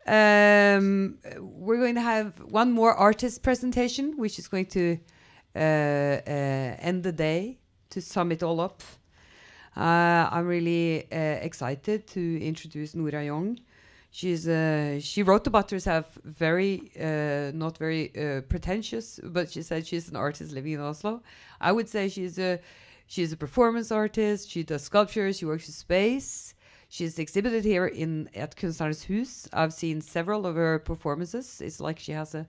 We're going to have one more artist presentation, which is going to end the day to sum it all up. I'm really excited to introduce Nora Joung. She wrote about herself very, not very pretentious, but she said she's an artist living in Oslo. I would say she's a performance artist. She does sculptures. She works with space. She's exhibited here at Kunsthøgskolen. I've seen several of her performances. It's like she has a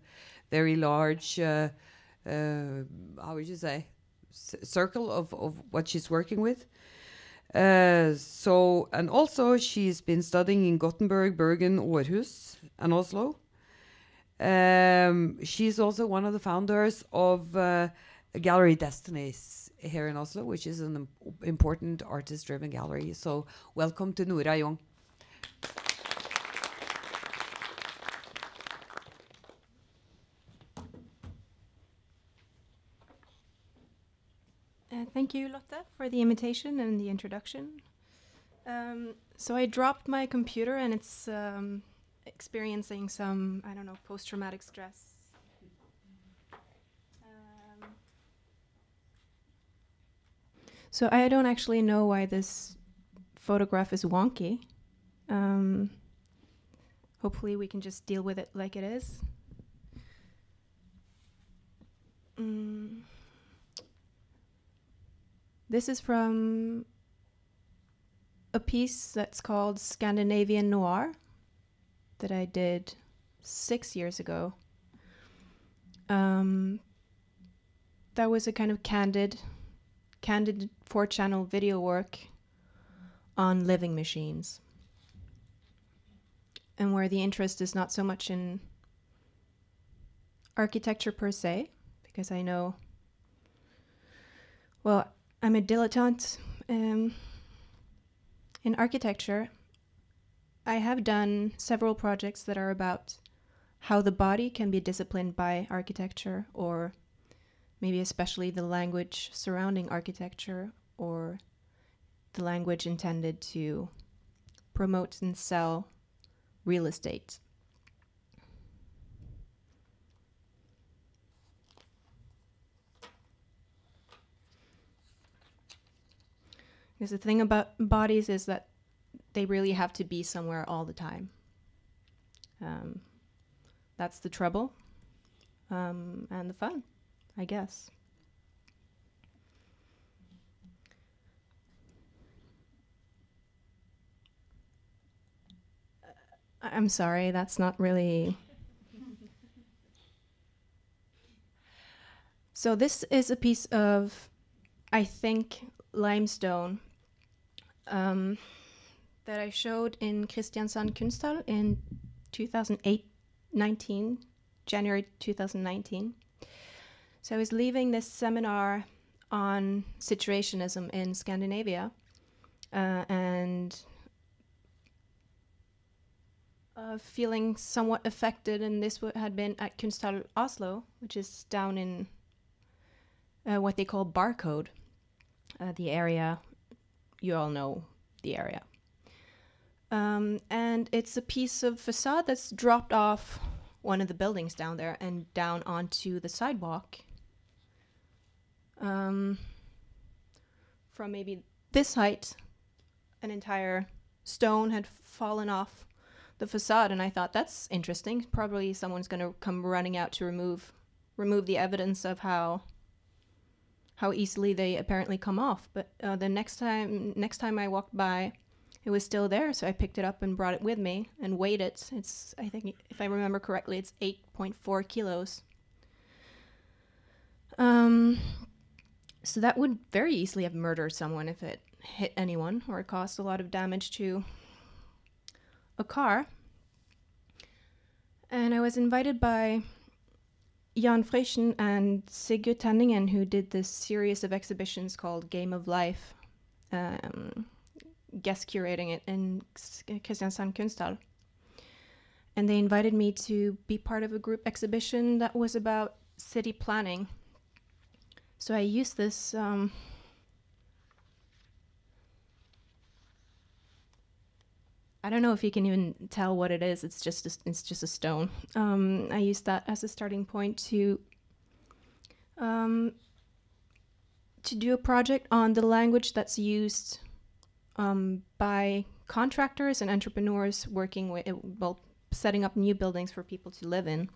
very large, how would you say, circle of what she's working with. And also she's been studying in Gothenburg, Bergen, Aarhus, and Oslo. She's also one of the founders of Gallery Destinies here in Oslo, which is an important artist-driven gallery. So welcome to Nora Joung. Thank you, Lotte, for the invitation and the introduction. So I dropped my computer and it's experiencing some, I don't know, post-traumatic stress. So I don't actually know why this photograph is wonky. Hopefully we can just deal with it like it is. This is from a piece that's called Scandinavian Noir that I did 6 years ago. That was a kind of candid 4-channel video work on living machines, and where the interest is not so much in architecture per se, because I know, well, I'm a dilettante in architecture. I have done several projects that are about how the body can be disciplined by architecture, or maybe especially the language surrounding architecture, or the language intended to promote and sell real estate. Because the thing about bodies is that they really have to be somewhere all the time. That's the trouble and the fun, I guess. I'm sorry, that's not really... So this is a piece of, I think, limestone that I showed in Kristiansand Kunsthøgskolen in 2019, January 2019. So I was leaving this seminar on situationism in Scandinavia, and feeling somewhat affected, and this had been at Kunsthøgskolen Oslo, which is down in what they call Barcode, the area. You all know the area. And it's a piece of facade that's dropped off one of the buildings down there and down onto the sidewalk. From maybe this height, an entire stone had fallen off the facade, and I thought, that's interesting. Probably someone's going to come running out to remove the evidence of how easily they apparently come off. But the next time I walked by, it was still there, so I picked it up and brought it with me and weighed it. It's, I think, if I remember correctly, it's 8.4 kilos. So that would very easily have murdered someone if it hit anyone, or it caused a lot of damage to a car. And I was invited by Jan Frischen and Sigurd Tenningen, who did this series of exhibitions called Game of Life, guest curating it in Kristiansand Kunsthøgskolen. And they invited me to be part of a group exhibition that was about city planning. So I used this I don't know if you can even tell what it is. It's just a stone. I used that as a starting point to do a project on the language that's used by contractors and entrepreneurs working with, well, setting up new buildings for people to live in,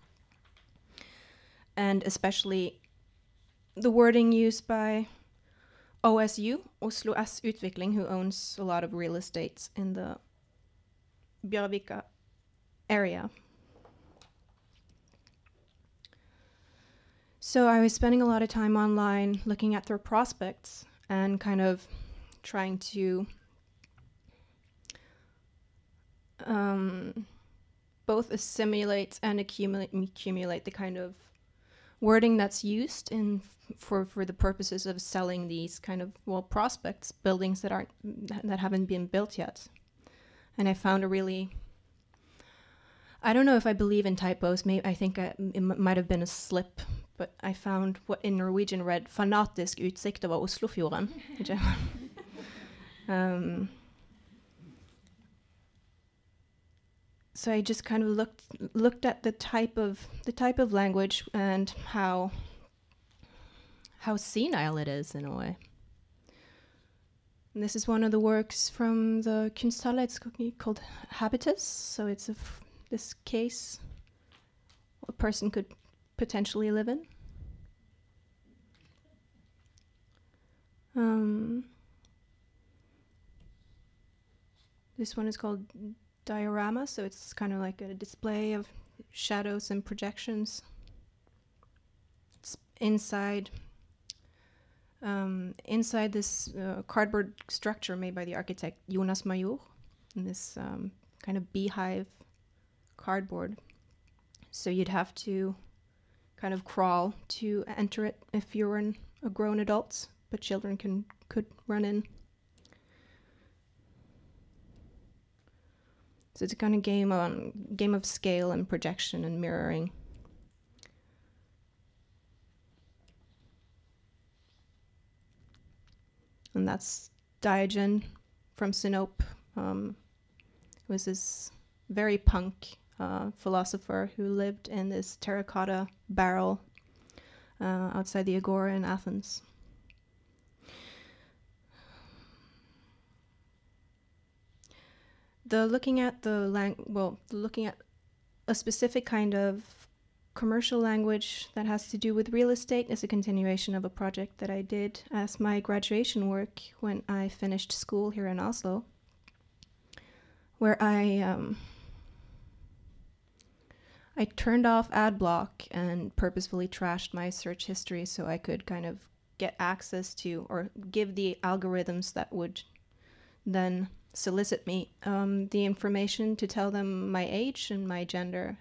and especially the wording used by OSU, Oslo S Utvikling, who owns a lot of real estate in the Bjørvika area. So I was spending a lot of time online looking at their prospects and kind of trying to both assimilate and accumulate the kind of wording that's used in for the purposes of selling these kind of, well, prospects, buildings that haven't been built yet. And I found a really, I don't know if I believe in typos. Maybe I think it might have been a slip, but I found what in Norwegian read "fanatisk utsikt over Oslofjorden," which so I just kind of looked at the type of language and how senile it is in a way. And this is one of the works from the Kunsthøgskolen called Habitus. So it's this case a person could potentially live in. This one is called Diorama, so it's kind of like a display of shadows and projections. It's inside this cardboard structure made by the architect Jonas Major, in this kind of beehive cardboard. So you'd have to kind of crawl to enter it if you were a grown adult, but children could run in. So it's a kind of game of scale and projection and mirroring. And that's Diogen from Sinope. Was this very punk philosopher who lived in this terracotta barrel outside the Agora in Athens. Looking at a specific kind of commercial language that has to do with real estate is a continuation of a project that I did as my graduation work when I finished school here in Oslo, where I turned off AdBlock and purposefully trashed my search history so I could kind of get access to, or give the algorithms that would then solicit me the information to tell them my age and my gender,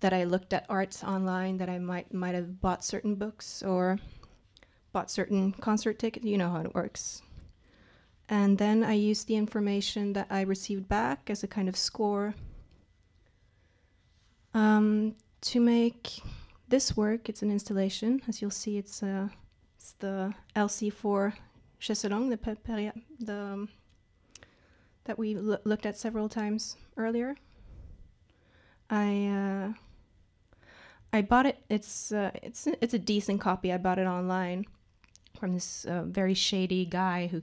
that I looked at art online, that I might have bought certain books or bought certain concert tickets. You know how it works. And then I used the information that I received back as a kind of score to make this work. It's an installation. As you'll see, it's the LC4 Chaiselong, that we looked at several times earlier. I bought it. It's a decent copy. I bought it online from this very shady guy who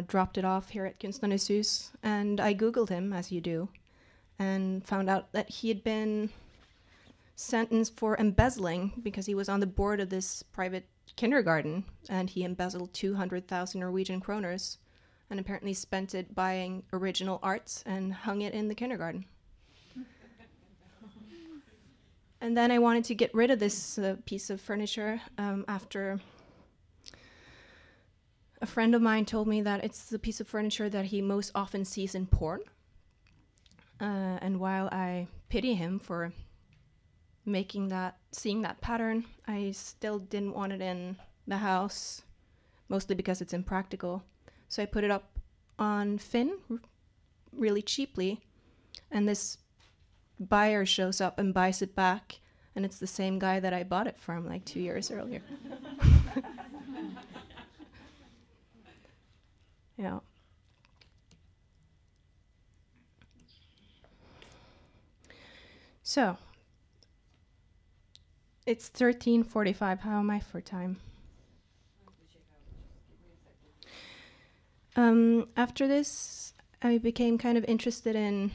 dropped it off here at Kunsthøgskolen, and I Googled him, as you do, and found out that he had been sentenced for embezzling because he was on the board of this private kindergarten, and he embezzled 200,000 Norwegian kroners and apparently spent it buying original art and hung it in the kindergarten. And then I wanted to get rid of this piece of furniture after a friend of mine told me that it's the piece of furniture that he most often sees in porn. And while I pity him for seeing that pattern, I still didn't want it in the house, mostly because it's impractical. So I put it up on Finn really cheaply, and this buyer shows up and buys it back, and it's the same guy that I bought it from like 2 years earlier. Yeah. So, it's 13:45. How am I for time? After this, I became kind of interested in,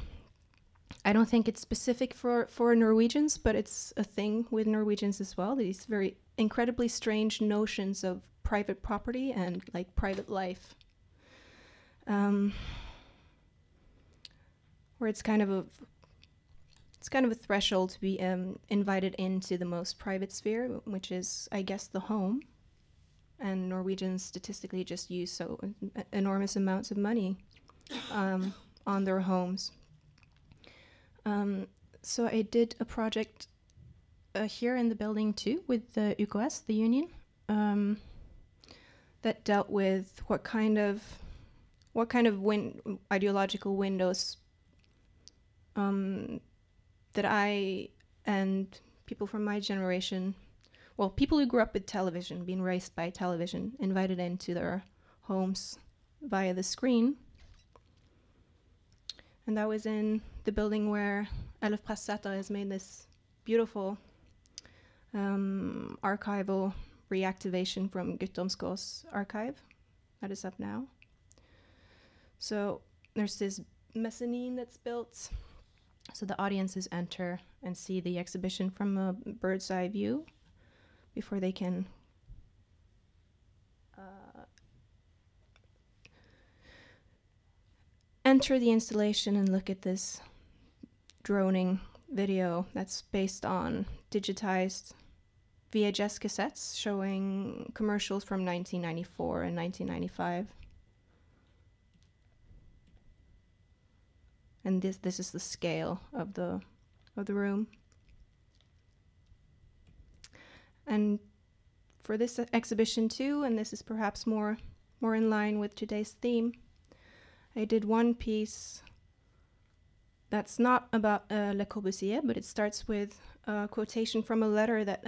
I don't think it's specific for Norwegians, but it's a thing with Norwegians as well, these very incredibly strange notions of private property and like private life. Where it's kind of a threshold to be invited into the most private sphere, which is, I guess, the home. And Norwegians statistically just use so enormous amounts of money on their homes. So I did a project here in the building too with the UKS, the union, that dealt with what kind of ideological windows that I and people from my generation, well, people who grew up with television, being raised by television, invited into their homes via the screen. And that was in the building where Elif Pressetta has made this beautiful archival reactivation from Guttormsgård's archive that is up now. So there's this mezzanine that's built, so the audiences enter and see the exhibition from a bird's eye view before they can enter the installation and look at this droning video that's based on digitized VHS cassettes showing commercials from 1994 and 1995. And this is the scale of the room. And for this exhibition too, and this is perhaps more in line with today's theme, I did one piece that's not about Le Corbusier, but it starts with a quotation from a letter that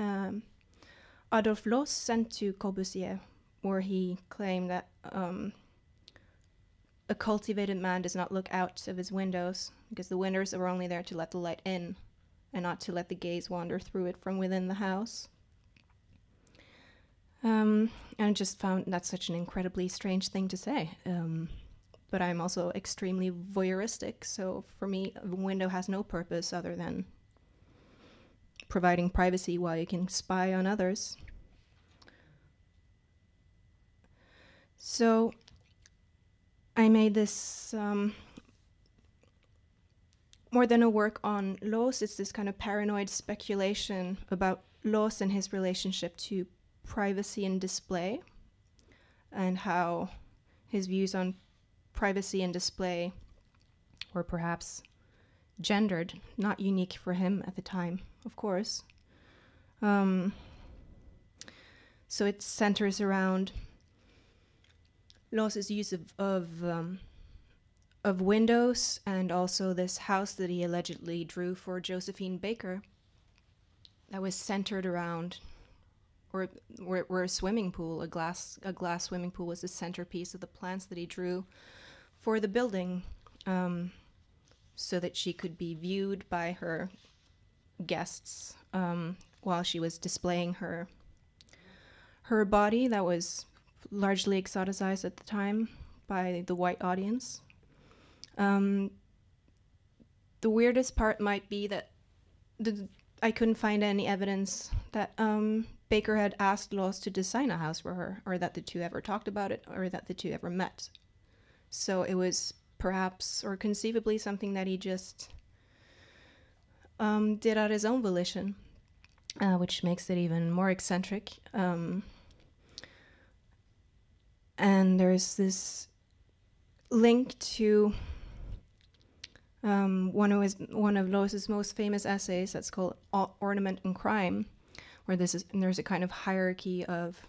Adolf Loos sent to Corbusier, where he claimed that a cultivated man does not look out of his windows, because the windows are only there to let the light in, and not to let the gaze wander through it from within the house. And I just found that's such an incredibly strange thing to say. But I'm also extremely voyeuristic, so for me, a window has no purpose other than providing privacy while you can spy on others. So I made this more than a work on Loos. It's this kind of paranoid speculation about Loos and his relationship to privacy and display, and how his views on privacy and display were perhaps gendered, not unique for him at the time, of course. So it centers around Loos's use of windows, and also this house that he allegedly drew for Josephine Baker that was centered around, or where a swimming pool, a glass swimming pool, was the centerpiece of the plants that he drew for the building, so that she could be viewed by her guests while she was displaying her body that was largely exoticized at the time by the white audience. The weirdest part might be that I couldn't find any evidence that Baker had asked Loos to design a house for her, or that the two ever talked about it, or that the two ever met. So it was perhaps, or conceivably, something that he just did at his own volition, which makes it even more eccentric. And there's this link to one of Loos's most famous essays that's called Ornament and Crime, where there's a kind of hierarchy of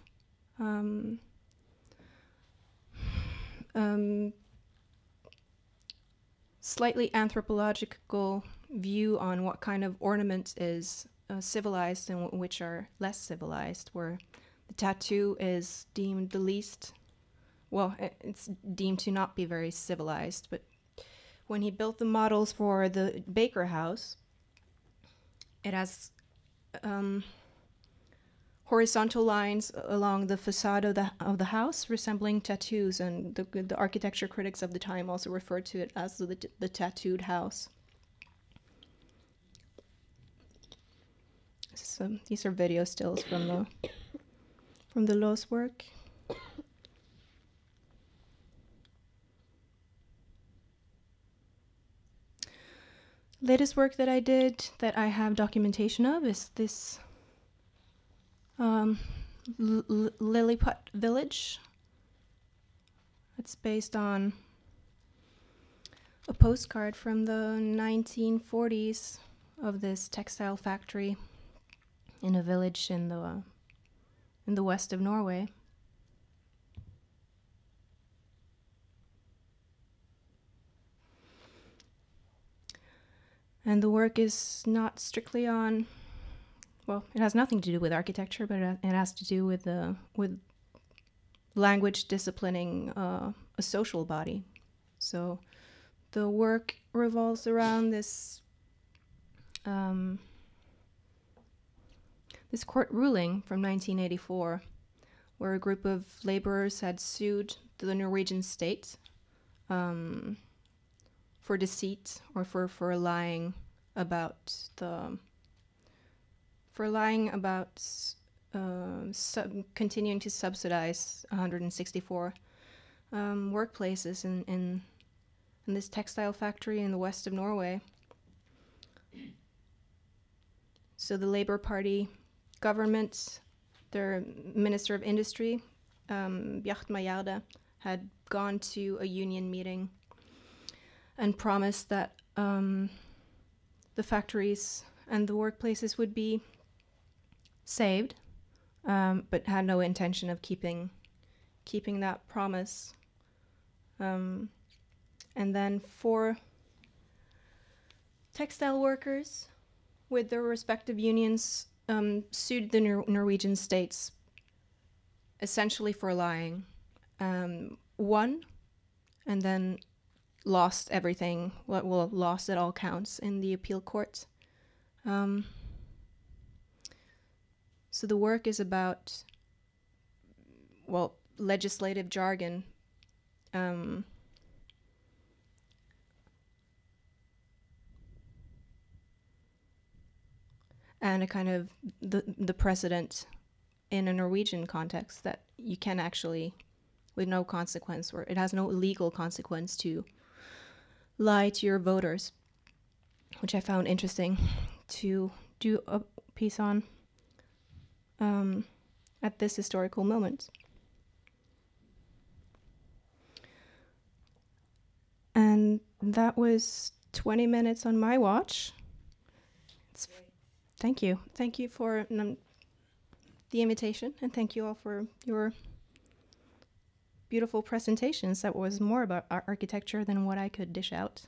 slightly anthropological view on what kind of ornament is civilized and which are less civilized, where the tattoo is deemed the least, well, it's deemed to not be very civilized. But when he built the models for the Baker house, it has horizontal lines along the facade of the house resembling tattoos, and the architecture critics of the time also referred to it as the tattooed house. So these are video stills from the Lowe's work. Latest work that I did that I have documentation of is this Lillyput Village. It's based on a postcard from the 1940s of this textile factory in a village in the west of Norway. And the work is not strictly on, well, it has nothing to do with architecture, but it has to do with language disciplining a social body. So the work revolves around this this court ruling from 1984, where a group of laborers had sued the Norwegian state for deceit or for lying about continuing to subsidize 164 workplaces in this textile factory in the west of Norway. So the Labour Party government, their Minister of Industry, Bjartmar Gjerde, had gone to a union meeting and promised that the factories and the workplaces would be saved, but had no intention of keeping that promise. And then 4 textile workers with their respective unions sued the Norwegian states essentially for lying. Won, and then lost everything, lost at all counts in the appeal court. So the work is about, well, legislative jargon. And a kind of the precedent in a Norwegian context that you can actually, with no consequence, or it has no legal consequence to lie to your voters, which I found interesting to do a piece on at this historical moment. And that was 20 minutes on my watch. Thank you. Thank you for the invitation, and thank you all for your beautiful presentations. That was more about architecture than what I could dish out.